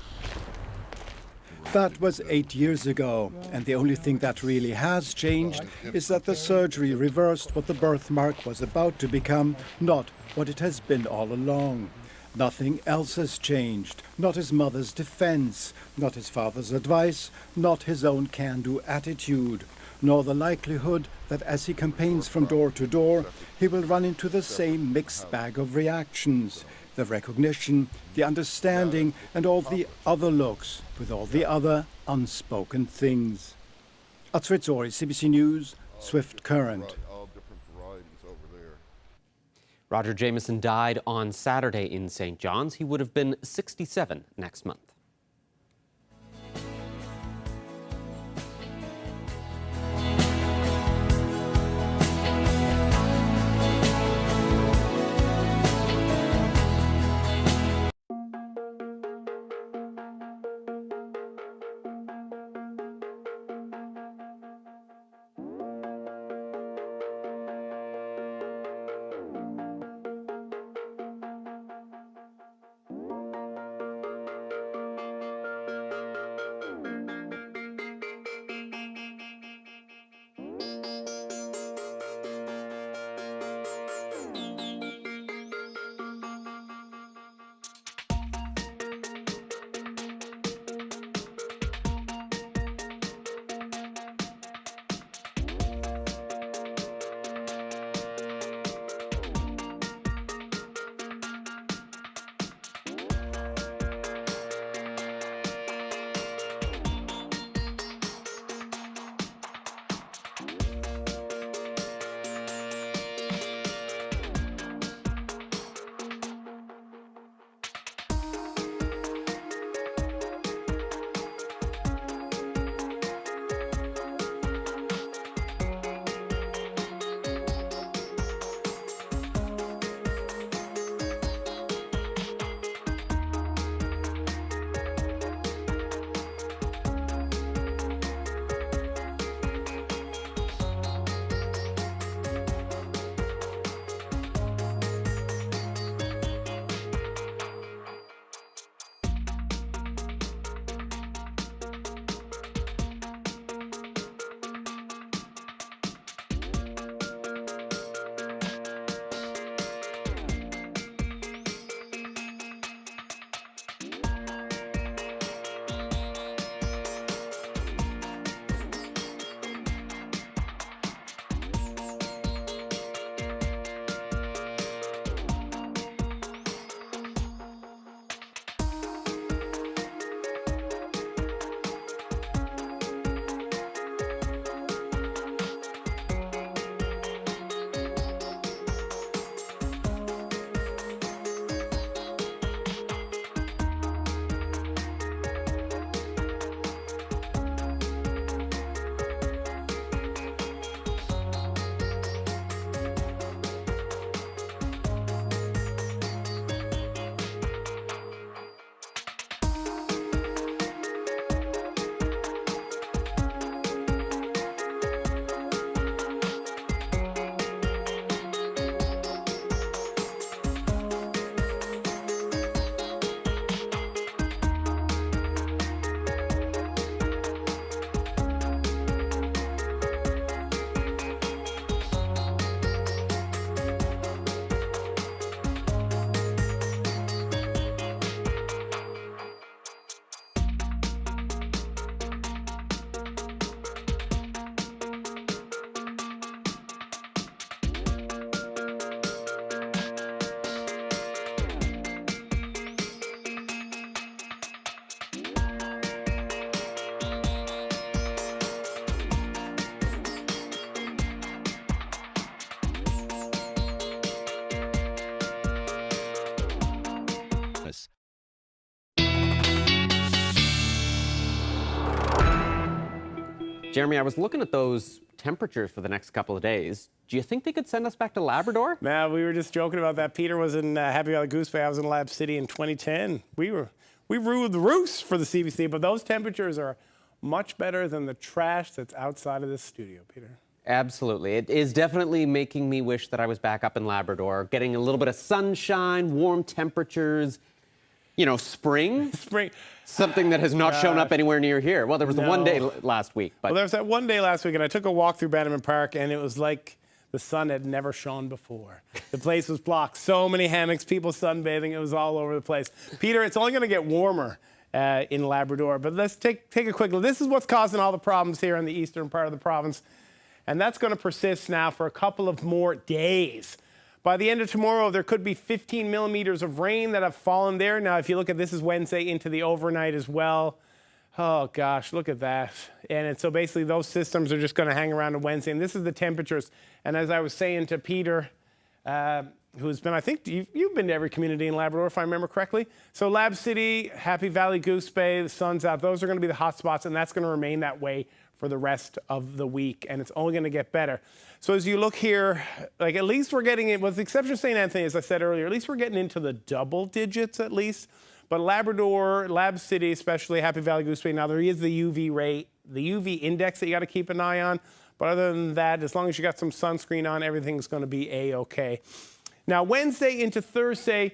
That was 8 years ago, and the only thing that really has changed is that the surgery reversed what the birthmark was about to become, not what it has been all along. Nothing else has changed, not his mother's defense, not his father's advice, not his own can-do attitude, nor the likelihood that as he campaigns from door to door, he will run into the same mixed bag of reactions. The recognition, the understanding, and all the other looks, with all the other unspoken things. Atsritzori, CBC News, Swift Current. Roger Jameson died on Saturday in St. John's. He would have been 67 next month. Jeremy, I was looking at those temperatures for the next couple of days. Do you think they could send us back to Labrador? Nah, we were just joking about that. Peter was in Happy Valley Goose Bay. I was in Lab City in 2010. We ruled the roost for the CBC, but those temperatures are much better than the trash that's outside of this studio, Peter. Absolutely. It is definitely making me wish that I was back up in Labrador, getting a little bit of sunshine, warm temperatures, you know, spring. Spring. Something that has not shown up anywhere near here. Well, there was the one day last week. But well, there was that one day last week, and I took a walk through Bannerman Park, and it was like the sun had never shone before. The place was blocked. So many hammocks, people sunbathing. It was all over the place. Peter, it's only going to get warmer in Labrador, but let's take a quick look. This is what's causing all the problems here in the eastern part of the province, and that's going to persist now for a couple of more days. By the end of tomorrow, there could be 15 millimeters of rain that have fallen there. Now, if you look at this is Wednesday into the overnight as well. Oh, gosh, look at that. And so basically those systems are just going to hang around to Wednesday. And this is the temperatures. And as I was saying to Peter, who's been, I think, you've been to every community in Labrador, if I remember correctly. So Lab City, Happy Valley, Goose Bay, the sun's out. Those are going to be the hot spots, and that's going to remain that way for the rest of the week, and it's only going to get better. So as you look here, like at least we're getting in, with the exception of St. Anthony, as I said earlier, at least we're getting into the double digits at least. But Labrador, Lab City, especially Happy Valley, Goose Bay, now there is the UV rate, the UV index that you got to keep an eye on. But other than that, as long as you got some sunscreen on, everything's going to be A-okay. Now, Wednesday into Thursday,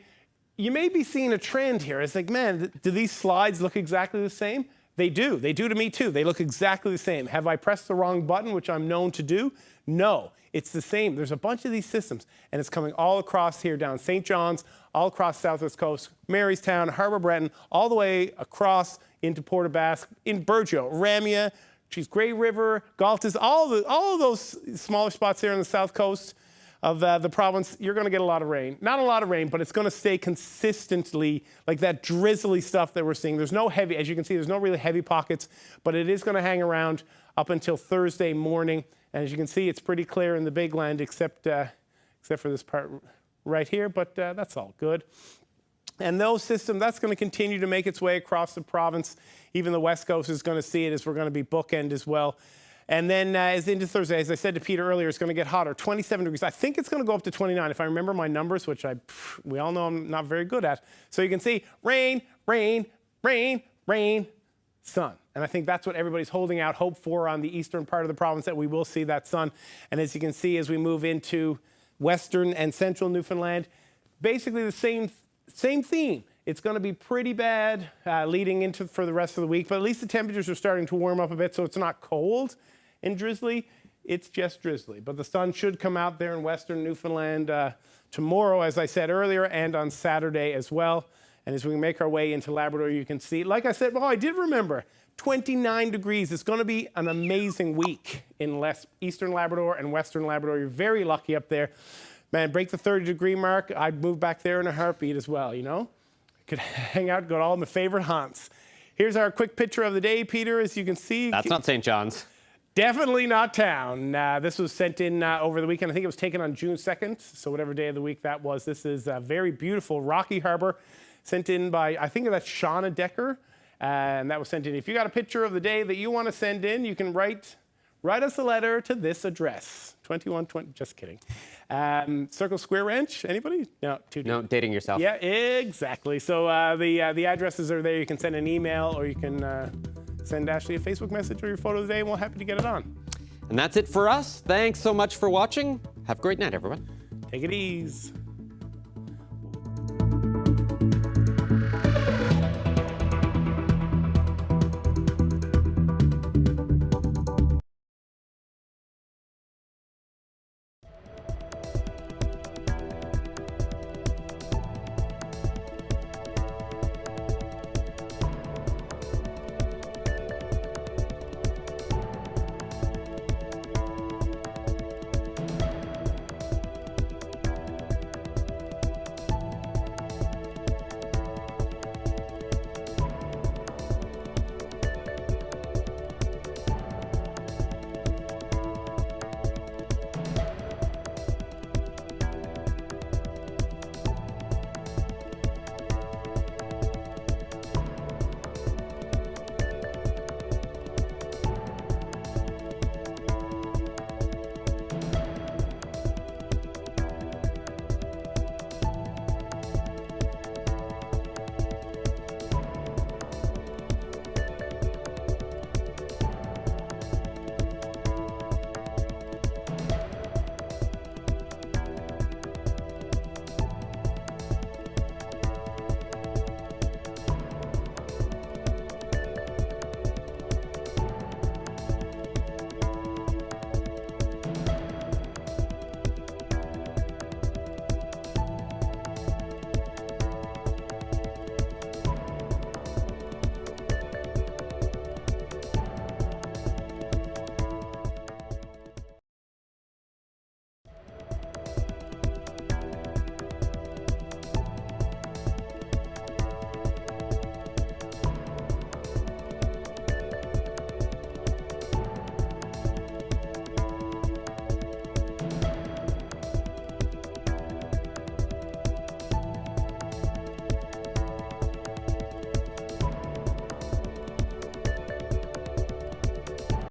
you may be seeing a trend here. It's like, man, do these slides look exactly the same? They do. They do to me too. They look exactly the same. Have I pressed the wrong button, which I'm known to do? No, it's the same. There's a bunch of these systems, and it's coming all across here down St. John's, all across Southwest Coast, Marystown, Harbour Breton, all the way across into Port aux Basques, in Burgeo, Ramia, Grey River, Galtas, all of those smaller spots there on the south coast of the province. You're going to get a lot of rain. Not a lot of rain, but it's going to stay consistently like that drizzly stuff that we're seeing. There's no heavy, as you can see, there's no really heavy pockets, but it is going to hang around up until Thursday morning. And as you can see, it's pretty clear in the Big Land, except for this part right here, but that's all good. And those systems, that's going to continue to make its way across the province. Even the West Coast is going to see it as we're going to be bookend as well. And then as into Thursday, as I said to Peter earlier, it's going to get hotter, 27 degrees. I think it's going to go up to 29 if I remember my numbers, which we all know I'm not very good at. So you can see rain, rain, rain, rain, sun. And I think that's what everybody's holding out hope for on the eastern part of the province, that we will see that sun. And as you can see, as we move into western and central Newfoundland, basically the same theme. It's going to be pretty bad leading into for the rest of the week, but at least the temperatures are starting to warm up a bit, so it's not cold and drizzly. It's just drizzly. But the sun should come out there in western Newfoundland tomorrow, as I said earlier, and on Saturday as well. And as we make our way into Labrador, you can see, like I said, I did remember, 29 degrees. It's going to be an amazing week in eastern Labrador and western Labrador. You're very lucky up there. Man, break the 30-degree mark, I'd move back there in a heartbeat as well, you know? Could hang out, go to all my favorite haunts. Here's our quick picture of the day, Peter, as you can see. That's not St. John's. Definitely not town. This was sent in over the weekend. I think it was taken on June 2nd, so whatever day of the week that was. This is a very beautiful Rocky Harbour, sent in by, I think that's Shauna Decker, and that was sent in. If you got a picture of the day that you want to send in, you can write us a letter to this address, 2120, just kidding. Circle Square Ranch, anybody? No, No, dating yourself. Yeah, exactly. So the addresses are there. You can send an email, or you can send Ashley a Facebook message or your photo today, and we're happy to get it on. And that's it for us. Thanks so much for watching. Have a great night, everyone. Take it easy.